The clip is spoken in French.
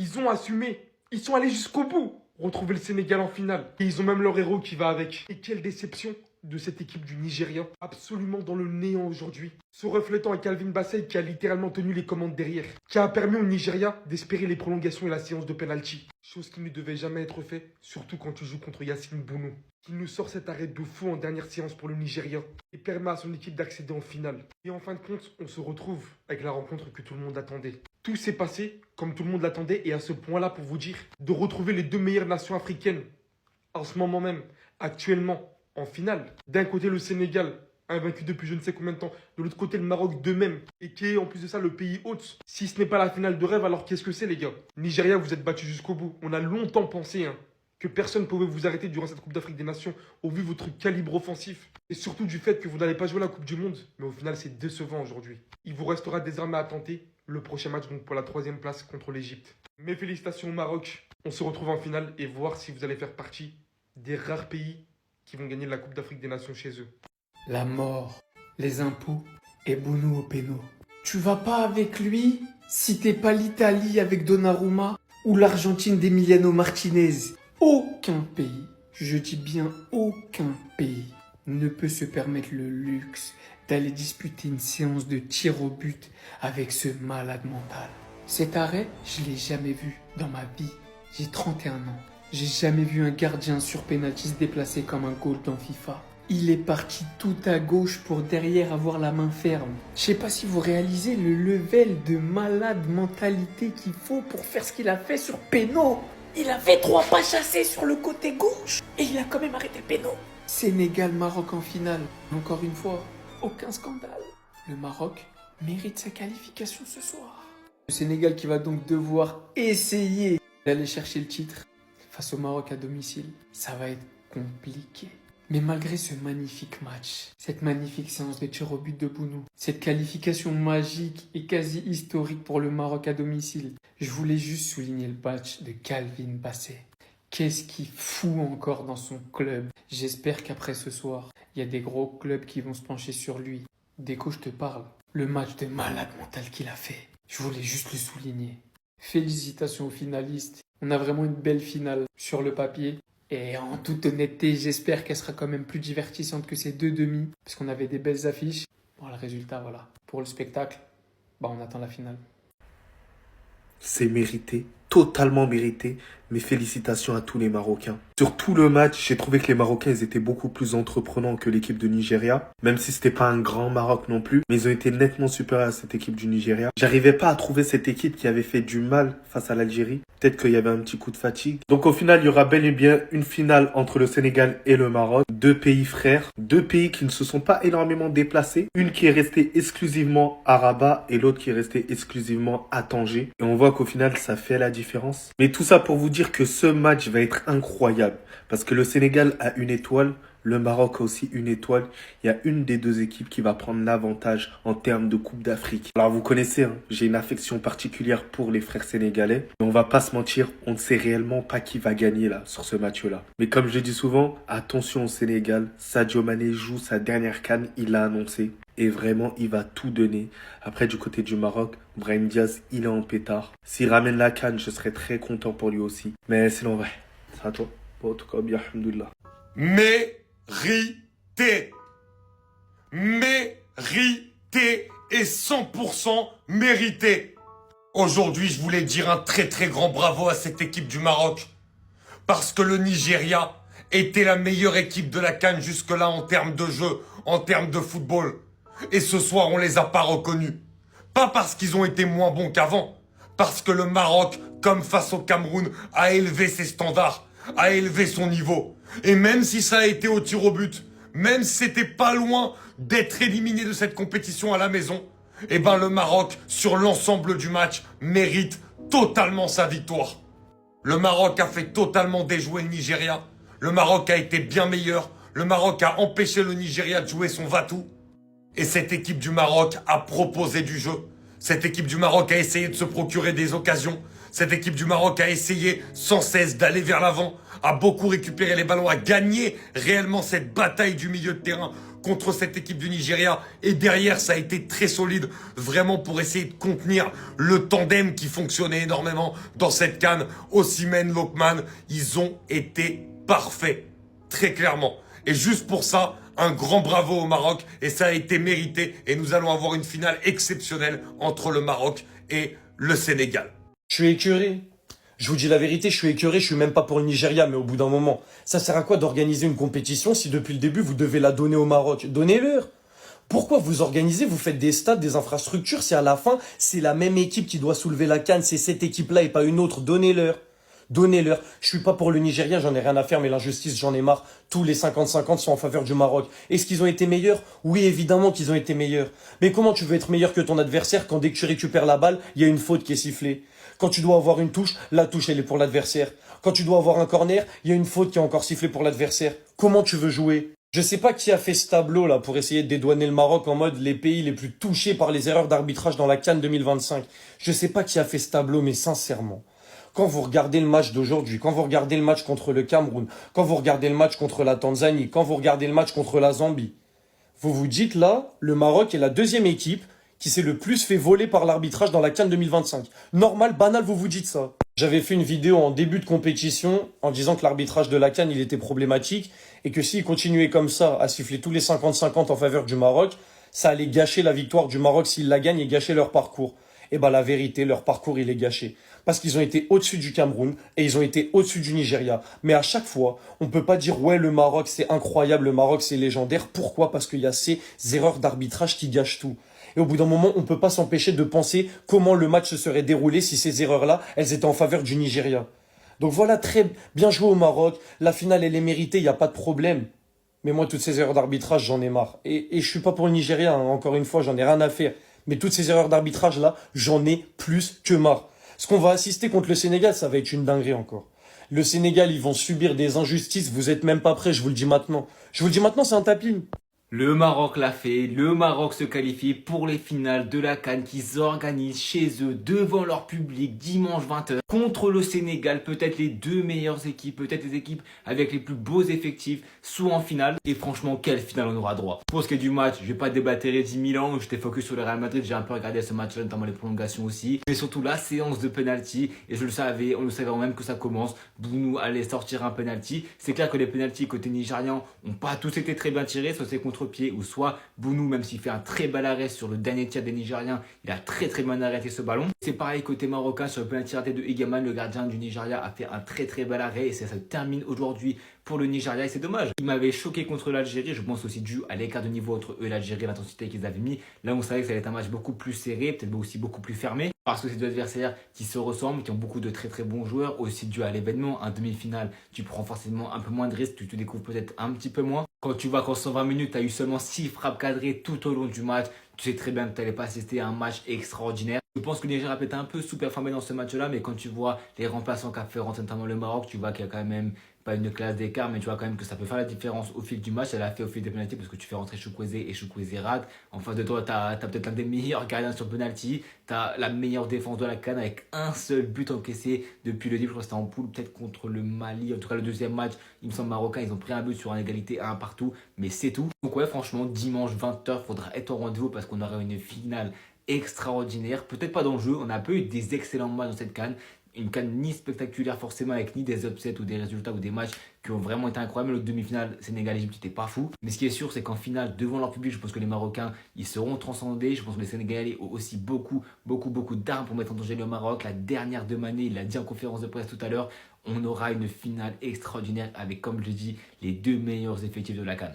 Ils ont assumé. Ils sont allés jusqu'au bout. Retrouver le Sénégal en finale. Et ils ont même leur héros qui va avec. Et quelle déception de cette équipe du Nigeria. Absolument dans le néant aujourd'hui. Se reflétant à Calvin Bassey qui a littéralement tenu les commandes derrière. Qui a permis au Nigeria d'espérer les prolongations et la séance de penalty. Chose qui ne devait jamais être faite. Surtout quand tu joues contre Yacine Bounou. Qui nous sort cet arrêt de fou en dernière séance pour le Nigeria. Et permet à son équipe d'accéder en finale. Et en fin de compte, on se retrouve avec la rencontre que tout le monde attendait. Tout s'est passé comme tout le monde l'attendait et à ce point-là pour vous dire de retrouver les deux meilleures nations africaines en ce moment même, actuellement, en finale. D'un côté le Sénégal, invaincu depuis je ne sais combien de temps. De l'autre côté le Maroc d'eux-mêmes et qui est en plus de ça le pays hôte. Si ce n'est pas la finale de rêve, alors qu'est-ce que c'est les gars? Nigeria, vous êtes battus jusqu'au bout. On a longtemps pensé que personne ne pouvait vous arrêter durant cette Coupe d'Afrique des Nations au vu de votre calibre offensif. Et surtout du fait que vous n'allez pas jouer la Coupe du Monde. Mais au final c'est décevant aujourd'hui. Il vous restera désormais à tenter le prochain match donc pour la 3e place contre l'Égypte. Mes félicitations au Maroc. On se retrouve en finale et voir si vous allez faire partie des rares pays qui vont gagner la Coupe d'Afrique des Nations chez eux. La mort, les impôts et Bounou au péno. Tu vas pas avec lui si t'es pas l'Italie avec Donnarumma ou l'Argentine d'Emiliano Martinez. Aucun pays, je dis bien aucun pays, ne peut se permettre le luxe d'aller disputer une séance de tir au but avec ce malade mental. Cet arrêt, je l'ai jamais vu dans ma vie. J'ai 31 ans. J'ai jamais vu un gardien sur penalty se déplacer comme un goal dans FIFA. Il est parti tout à gauche pour derrière avoir la main ferme. Je sais pas si vous réalisez le level de malade mentalité qu'il faut pour faire ce qu'il a fait sur péno. Il a fait 3 pas chassés sur le côté gauche et il a quand même arrêté le péno. Sénégal-Maroc en finale. Encore une fois, aucun scandale. Le Maroc mérite sa qualification ce soir. Le Sénégal qui va donc devoir essayer d'aller chercher le titre face au Maroc à domicile. Ça va être compliqué. Mais malgré ce magnifique match, cette magnifique séance de tir au but de Bounou, cette qualification magique et quasi historique pour le Maroc à domicile, je voulais juste souligner le match de Calvin Bassey. Qu'est-ce qu'il fout encore dans son club? J'espère qu'après ce soir, il y a des gros clubs qui vont se pencher sur lui. Déco, je te parle. Le match de malade mental qu'il a fait. Je voulais juste le souligner. Félicitations aux finalistes. On a vraiment une belle finale sur le papier. Et en toute honnêteté, j'espère qu'elle sera quand même plus divertissante que ces 2 demi. Parce qu'on avait des belles affiches. Bon, le résultat, voilà. Pour le spectacle, on attend la finale. C'est mérité, totalement mérité. Mes félicitations à tous les Marocains. Sur tout le match, j'ai trouvé que les Marocains ils étaient beaucoup plus entreprenants que l'équipe de Nigeria. Même si c'était pas un grand Maroc non plus. Mais ils ont été nettement supérieurs à cette équipe du Nigeria. J'arrivais pas à trouver cette équipe qui avait fait du mal face à l'Algérie. Peut-être qu'il y avait un petit coup de fatigue. Donc au final, il y aura bel et bien une finale entre le Sénégal et le Maroc. 2 pays frères. 2 pays qui ne se sont pas énormément déplacés. Une qui est restée exclusivement à Rabat et l'autre qui est restée exclusivement à Tanger. Et on voit qu'au final, ça fait la différence. Mais tout ça pour vous dire que ce match va être incroyable. Parce que le Sénégal a une étoile, le Maroc a aussi une étoile. Il y a une des 2 équipes qui va prendre l'avantage en termes de Coupe d'Afrique. Alors vous connaissez, j'ai une affection particulière pour les frères sénégalais. Mais on va pas se mentir, on ne sait réellement pas qui va gagner là sur ce match-là. Mais comme je dis souvent, attention au Sénégal. Sadio Mané joue sa dernière CAN, il l'a annoncé. Et vraiment, il va tout donner. Après, du côté du Maroc, Brahim Diaz, il est en pétard. S'il ramène la CAN, je serais très content pour lui aussi. Mais sinon, ouais, c'est à toi. Bon, en tout cas, bien, alhamdoulilah. Mérité. Mérité et 100% mérité. Aujourd'hui, je voulais dire un très très grand bravo à cette équipe du Maroc. Parce que le Nigeria était la meilleure équipe de la CAN jusque-là en termes de jeu, en termes de football. Et ce soir, on les a pas reconnus. Pas parce qu'ils ont été moins bons qu'avant. Parce que le Maroc, comme face au Cameroun, a élevé ses standards, a élevé son niveau. Et même si ça a été au tir au but, même si c'était pas loin d'être éliminé de cette compétition à la maison, eh ben le Maroc, sur l'ensemble du match, mérite totalement sa victoire. Le Maroc a fait totalement déjouer le Nigeria. Le Maroc a été bien meilleur. Le Maroc a empêché le Nigeria de jouer son va-tout. Et cette équipe du Maroc a proposé du jeu. Cette équipe du Maroc a essayé de se procurer des occasions. Cette équipe du Maroc a essayé sans cesse d'aller vers l'avant, a beaucoup récupéré les ballons, a gagné réellement cette bataille du milieu de terrain contre cette équipe du Nigeria. Et derrière, ça a été très solide, vraiment pour essayer de contenir le tandem qui fonctionnait énormément dans cette CAN. Osimhen, Lookman, ils ont été parfaits, très clairement. Et juste pour ça, un grand bravo au Maroc. Et ça a été mérité. Et nous allons avoir une finale exceptionnelle entre le Maroc et le Sénégal. Je suis écœuré. Je vous dis la vérité, je suis écœuré, je suis même pas pour le Nigeria, mais au bout d'un moment, ça sert à quoi d'organiser une compétition si depuis le début vous devez la donner au Maroc? Donnez-leur. Pourquoi vous organisez, vous faites des stades, des infrastructures, si à la fin, c'est la même équipe qui doit soulever la CAN, c'est cette équipe-là et pas une autre, donnez-leur. Donnez-leur. Je suis pas pour le Nigeria, j'en ai rien à faire, mais l'injustice, j'en ai marre. Tous les 50-50 sont en faveur du Maroc. Est-ce qu'ils ont été meilleurs? Oui, évidemment qu'ils ont été meilleurs. Mais comment tu veux être meilleur que ton adversaire quand dès que tu récupères la balle, il y a une faute qui est sifflée? Quand tu dois avoir une touche, la touche, elle est pour l'adversaire. Quand tu dois avoir un corner, il y a une faute qui est encore sifflée pour l'adversaire. Comment tu veux jouer? Je sais pas qui a fait ce tableau là pour essayer de dédouaner le Maroc en mode les pays les plus touchés par les erreurs d'arbitrage dans la CAN 2025. Je sais pas qui a fait ce tableau, mais sincèrement, quand vous regardez le match d'aujourd'hui, quand vous regardez le match contre le Cameroun, quand vous regardez le match contre la Tanzanie, quand vous regardez le match contre la Zambie, vous vous dites là, le Maroc est la deuxième équipe qui s'est le plus fait voler par l'arbitrage dans la CAN 2025. Normal, banal, vous vous dites ça. J'avais fait une vidéo en début de compétition en disant que l'arbitrage de la CAN, il était problématique et que s'il continuait comme ça à siffler tous les 50-50 en faveur du Maroc, ça allait gâcher la victoire du Maroc s'ils la gagnent et gâcher leur parcours. Et ben la vérité, leur parcours, il est gâché. Parce qu'ils ont été au-dessus du Cameroun et ils ont été au-dessus du Nigeria. Mais à chaque fois, on peut pas dire « Ouais, le Maroc, c'est incroyable, le Maroc, c'est légendaire ». Pourquoi? Parce qu'il y a ces erreurs d'arbitrage qui gâchent tout. Et au bout d'un moment, on peut pas s'empêcher de penser comment le match se serait déroulé si ces erreurs-là, elles étaient en faveur du Nigeria. Donc voilà, très bien joué au Maroc. La finale, elle est méritée, il n'y a pas de problème. Mais moi, toutes ces erreurs d'arbitrage, j'en ai marre. Et je suis pas pour le Nigeria, hein. Encore une fois, j'en ai rien à faire. Mais toutes ces erreurs d'arbitrage-là, j'en ai plus que marre. Ce qu'on va assister contre le Sénégal, ça va être une dinguerie encore. Le Sénégal, ils vont subir des injustices, vous êtes même pas prêts, je vous le dis maintenant. Je vous le dis maintenant, c'est un tapis. Le Maroc l'a fait, le Maroc se qualifie pour les finales de la CAN qu'ils organisent chez eux devant leur public dimanche 20h contre le Sénégal, peut-être les deux meilleures équipes, peut-être les équipes avec les plus beaux effectifs sont en finale et franchement quelle finale on aura droit. Pour ce qui est du match, je vais pas déblatérer 10 000 ans, j'étais focus sur le Real Madrid, j'ai un peu regardé ce match-là, notamment les prolongations aussi, mais surtout la séance de penalty et je le savais, on le savait avant même que ça commence, Bounou allait sortir un penalty. C'est clair que les penaltys côté nigérian ont pas tous été très bien tirés, soit c'est contre-pied ou soit Bounou, même s'il fait un très bel arrêt sur le dernier tir des Nigériens, il a très bien arrêté ce ballon. C'est pareil côté marocain sur le penalty raté de Egaman, le gardien du Nigeria a fait un très bel arrêt et ça se termine aujourd'hui pour le Nigeria et c'est dommage. Il m'avait choqué contre l'Algérie, je pense aussi dû à l'écart de niveau entre eux et l'Algérie, l'intensité qu'ils avaient mis. Là on savait que ça allait être un match beaucoup plus serré, peut-être aussi beaucoup plus fermé, parce que c'est deux adversaires qui se ressemblent, qui ont beaucoup de très bons joueurs, aussi dû à l'événement. Un demi-finale, tu prends forcément un peu moins de risques, tu te découvres peut-être un petit peu moins. Quand tu vois qu'en 120 minutes, tu as eu seulement 6 frappes cadrées tout au long du match, tu sais très bien que tu n'allais pas assister à un match extraordinaire. Je pense que le Nigeria a peut-être un peu sous-performé dans ce match-là, mais quand tu vois les remplaçants qu'a fait rentrer notamment le Maroc, tu vois qu'il y a quand même pas une classe d'écart, mais tu vois quand même que ça peut faire la différence au fil du match. Elle a fait au fil des penalties parce que tu fais rentrer Chukwueze et Chukwueze rate. En face de toi, tu as peut-être l'un des meilleurs gardiens sur penalty. Tu as la meilleure défense de la CAN avec un seul but encaissé depuis le début. Je crois que c'était en poule, peut-être contre le Mali. En tout cas, le deuxième match, il me semble marocain, ils ont pris un but sur une égalité à un partout, mais c'est tout. Donc ouais, franchement, dimanche 20h, faudra être au rendez-vous parce qu'on aura une finale extraordinaire. Peut-être pas dans le jeu, on a un peu eu des excellents matchs dans cette CAN. Une CAN ni spectaculaire forcément avec ni des upsets ou des résultats ou des matchs qui ont vraiment été incroyables. Le demi-finale Sénégal-Égypte n'était pas fou. Mais ce qui est sûr, c'est qu'en finale, devant leur public, je pense que les Marocains, ils seront transcendés. Je pense que les Sénégalais ont aussi beaucoup d'armes pour mettre en danger le Maroc. La dernière de Mané, il l'a dit en conférence de presse tout à l'heure, on aura une finale extraordinaire avec, comme je dis, les deux meilleurs effectifs de la CAN.